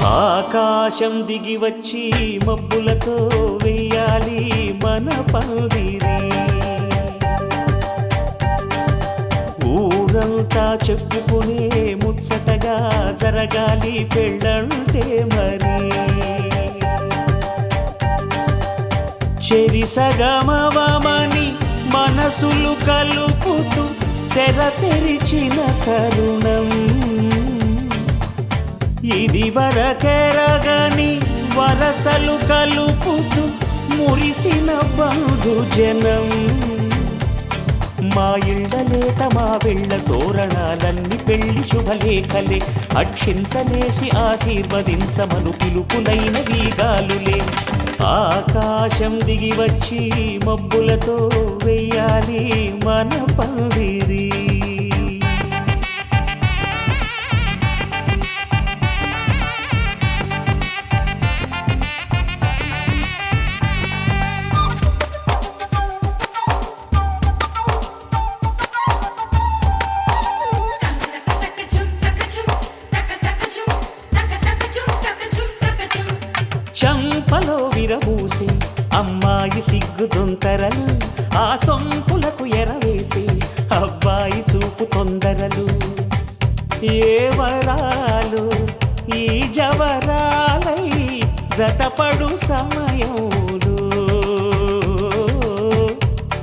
ఆకాశం దిగి వచ్చి మబ్బులతో వెయ్యాలి మన పందిరి. ఊరంతా చెప్పుకునే ముచ్చటగా జరగాలి పెళ్ళంటే మరి. చెరిసగమవమని మనసులు కలుపుతూ తెర తెరిచిన తరుణం ఇది వరకెరగని వరసలు కలుపుతూ మురిసిన బంధుజనం. మా ఇళ్ళలేత మా వెళ్ళ తోరణాలన్నీ పెళ్లి శుభలేఖలే. అక్షింతలేసి ఆశీర్వదించమను పిలుపులైన వీగాలులే. ఆకాశం దిగి వచ్చి మబ్బులతో వెయ్యాలి మన పందిరి. చంపలో విరబూసి అమ్మాయి సిగ్గు దొంతరలు, ఆ సొంపులకు ఎరవేసి అబ్బాయి చూపు తొందరలు. ఏ వరాలు ఈ జవరాలై జతపడు సమయంలో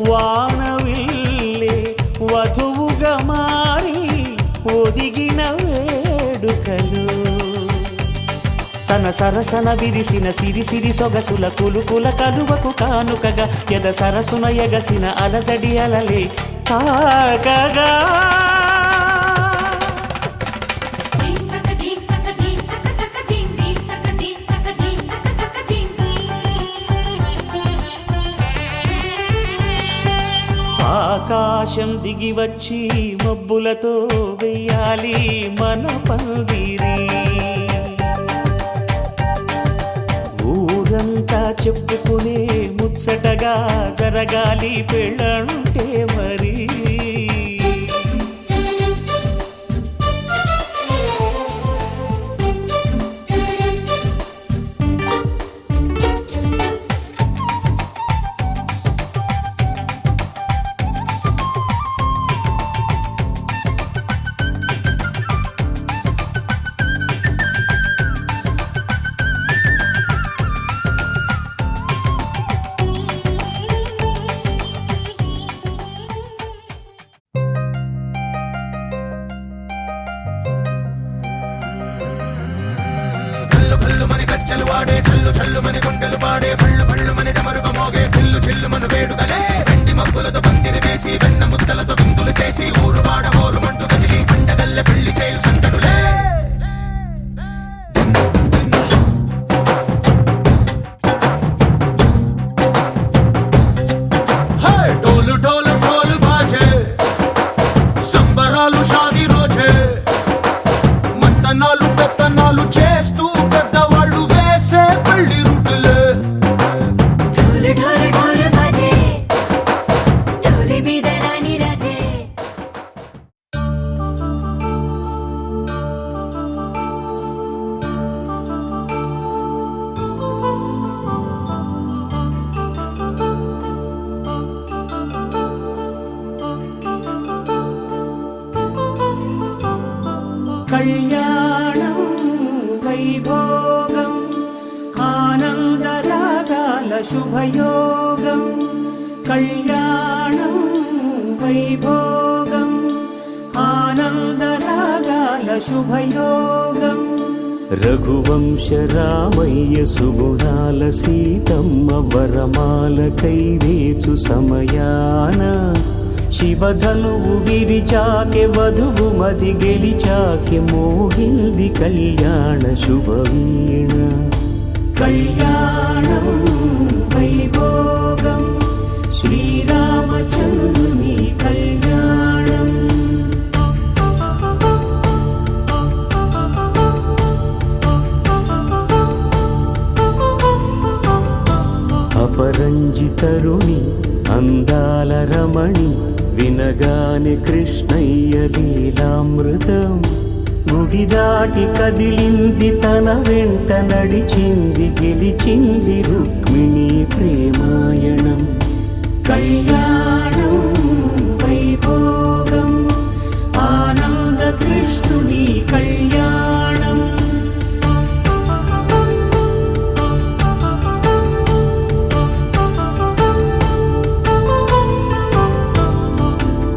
వానవిల్లే వధువుగా మారి ఒదిగిన వేడుకలు. తన సరసన విరిసిన సిరిసిరి సొగసుల కులుకుల కలువకు కానుకగా ఎద సరసున ఎగసిన అలజడి అలలే తాకగా. ఆకాశం దిగి వచ్చి మబ్బులతో వెయ్యాలి మన పందిరి. ఊరంతా చెప్పుకునే ముచ్చటగా జరగాలి పెళ్ళంటే మరి. వాడే చల్లు చల్లు మన గుండెలు పాడే పళ్ళు పళ్ళు మన డమరుగ మోగే చిల్లు చిల్లు మన వేడుకలే. వెండి మబ్బులతో పందిరి వేసి వెన్న ముద్దలతో విందులు చేసి ఊరు వాడ ఊరు మంటు కదిలి పండగల్ల పెళ్లి చేయు సందడులే. డోలు డోలు డోలు బాజే సంబరాలు షాదీ రోజే. మత్తనాలు పెత్తనాలు చేస్తూ పెద్దవాళ్ళు వేసే పెళ్లి రుటులే. ఢోలు ఢోలు ఢోలు బాజే ఢోలి మీద రాణి రాజే. కళ్యాణం వైభోగం ఆనందరాగాల శుభయోగం. కళ్యాణం వైభోగం ఆనందరాగాల శుభయోగం. రఘువంశ రామయ్య సుగుణాల సీతమ్మ వరమాల కైవేచు సమయాన శివధనువు విరిచాకె వధువు మది గెలిచాకె మోగింది కళ్యాణ శుభవీణ. కళ్యాణం వైభోగం శ్రీరామచంద్రుని కళ్యాణం. అపరంజి తరుణి అందాల రమణి వినగాని కృష్ణయ్య లీలామృతం. గుడి గుడి దాటి కదిలింది తన వెంట నడిచింది గెలిచింది రుక్మిణి ప్రేమాయణం కళ్యాణం వైభోగం ఆనంద కృష్ణుని కళ్యాణం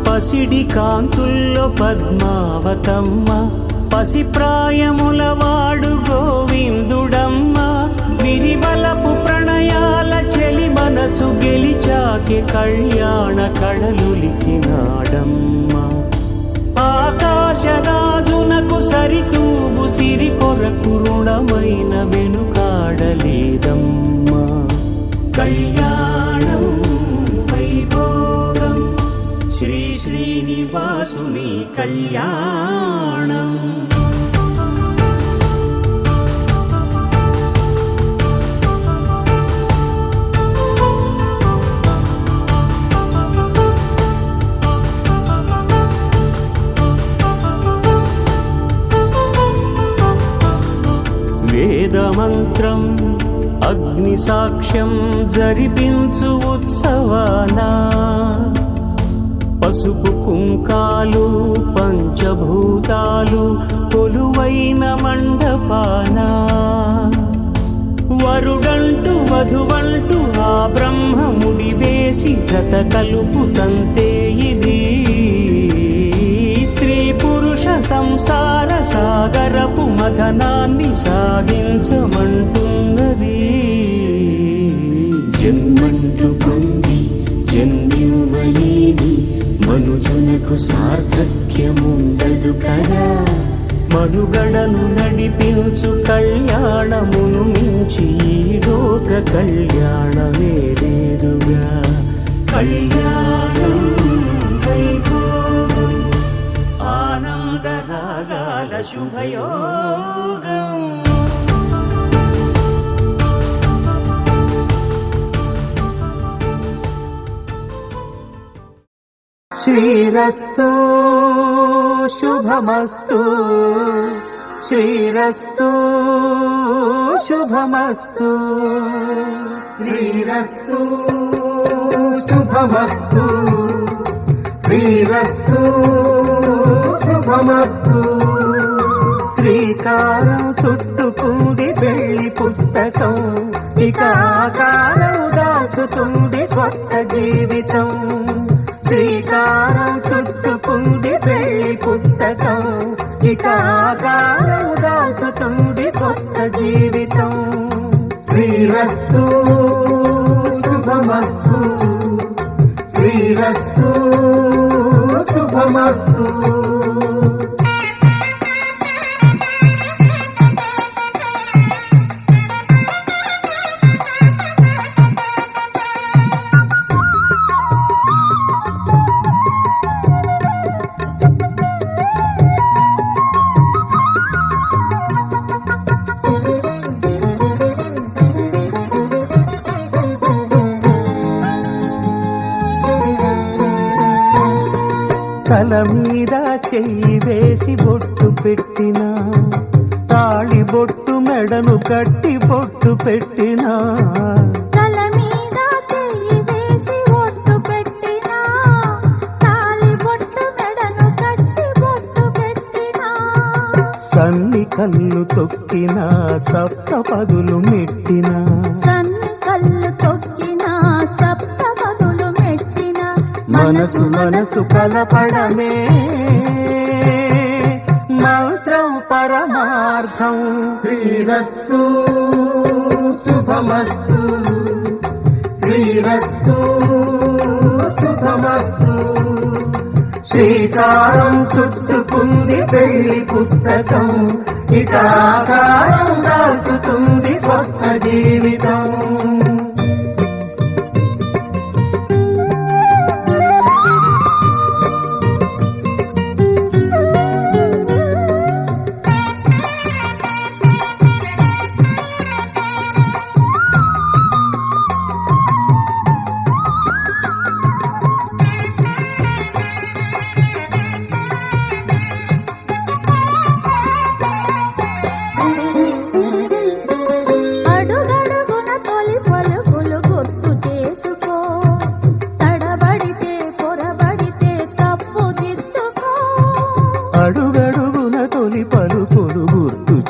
పసిడి కాంతుల్లో పద్మావతమ్మ పసిప్రాయముల వాడు గోవిందుడమ్మ విరివలపు ప్రణయాల చెలి మనసు గెలిచాకే కళ్యాణ కళలులికినాడమ్మ ఆకాశరాజునకు సరితూబు సిరి కొరకు రుణమైన వెనుకాడలేదమ్మా కళ్యాణం వైభోగం శ్రీ శ్రీనివాసుని కళ్యాణం వేదమంత్రం అగ్ని సాక్ష్యం జరిపించు ఉత్సవానా పసుపు కుంకాలు పంచభూతాలు కొలువైన మండపాన వరుడంటూ వధువంటూ ఆ బ్రహ్మముడి వేసి జత కలుపుతంతే ఇది స్త్రీ పురుష సంసార సాగరపు మథనాన్ని సాగించమంటున్నది జన్మంటూ పొంది జన్మివ్వలేని మనుజునకు సార్థక్యముండదు కదా మనుగడను నడిపించు కళ్యాణమును మించి ఈ లోక కళ్యాణమే లేదుగా కళ్యాణం వైభోగం ఆనందరాగాల శుభయోగం శ్రీరస్తు శుభమస్తు శ్రీరస్తు శుభమస్తు శ్రీరస్తు శుభమస్తు శ్రీరస్తు శుభమస్తు శ్రీకారం చుట్టుకుంది పెళ్లి పుస్తకం ఇక ఆకారం దాచుతుంది కొత్త జీవితం శ్రీకారం చుట్టుకుంది పెళ్లి పుస్తకం ఇక ఆకారం దాచుతుంది కొత్త జీవితం శ్రీరస్తు శుభమస్తు శ్రీరస్తు శుభమస్తు తల మీద చెయ్యి వేసి బొట్టు పెట్టినా తాళి బొట్టు మెడను కట్టి బొట్టు పెట్టినా తల మీద చెయ్యి వేసి ఒట్టు పెట్టినా తాళి బొట్టు మెడను కట్టి బొట్టు పెట్టినా సన్ని కళ్ళు తొక్కినా సప్త పదులు మెట్టినా సన్ని కళ్ళు తొక్కినా సప్త పదులు మెట్టినా మనసు మనసు కలపడమే మంత్రం పరమార్థం శ్రీరస్తు శుభమస్తు శ్రీరస్తు శుభమస్తు శ్రీకారం చుట్టుకుంది పెళ్లి పుస్తకం ఇక ఆకారం దాచుతుంది కొత్త జీవితం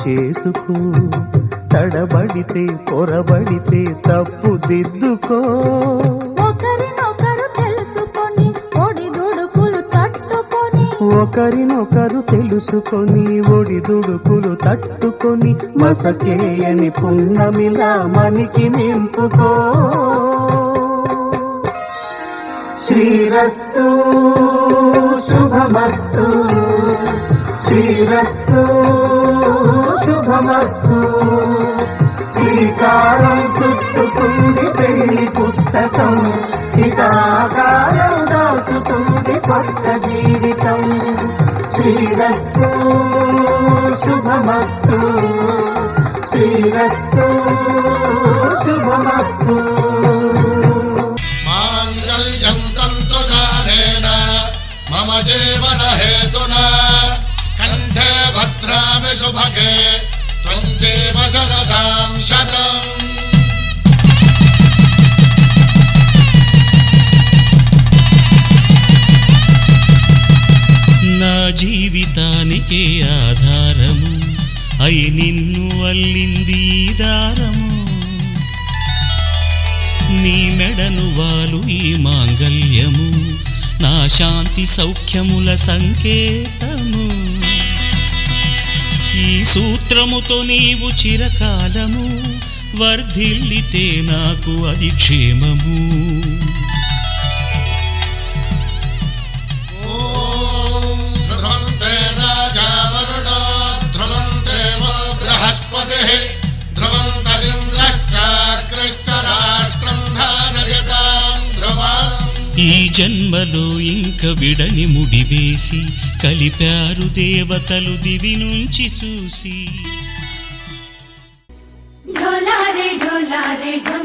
చేసుకో, తడబడితే పొరబడితే తప్పు దిద్దుకో. ఒకరినొకరు తెలుసుకొని ఒడిదుడుకులు తట్టుకొని, ఒకరినొకరు తెలుసుకొని ఒడిదుడుకులు తట్టుకొని, మసకేయని పున్నమిలా మనికి నింపుకో. శ్రీరస్తు శుభమస్తు, శ్రీరస్తు శుభమస్తు. శ్రీకారం చుట్టుకుంది పెళ్లి పుస్తకం, ఇక ఆకారం దాచుతుంది కొత్త జీవితం. శ్రీరస్తు శుభమస్తు, శ్రీరస్తు శుభమస్తు. మాంగళ్యం తంతునానేన మమ జీవన హేతునా కంఠే భద్రామి శుభగే త్వం జీవ శరదాం శతం. నా జీవితానికే ఆధారము అయి నిన్ను అల్లింది ఈ దారము. నీ మెడను వాలు ఈ మాంగల్యము నా శాంతి సౌఖ్యముల సంకేతము. ఈ సూత్రముతో నీవు చిరకాలము వర్ధిల్లితే నాకు అది క్షేమము. ఓం ధ్రువంతే రాజా వరుణో ధ్రువంతే వో బృహస్పతిః ధ్రువంతరింద్రశ్చాగ్రశ్చ రాష్ట్రం ధారయతాం ధ్రువం. ఈ జన్మలో ఇంక విడని ముడివేసి కలిపారు దేవతలు దివి నుంచి చూసి. ढोलारे ढोलारे ढम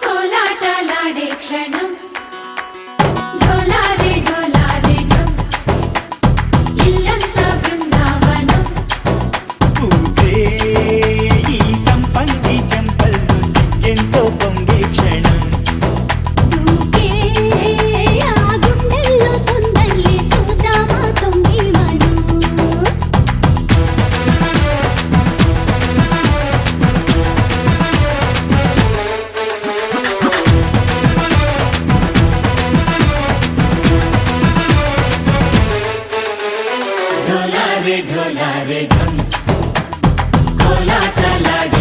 कोलाटलाडे क्षणं ढोलारे ढोलारे ढम इल्लंत बृंदावनं పూసే ఈ సంపంగి చెంపల్లో సిగ్గెంతో పొంగే క్షణం. దూకే ఆ గుండెల్లో తొందల్లి చూద్దామా తొంగి మనం. ढोलारे ढोलारे ढम कोलाटलाडे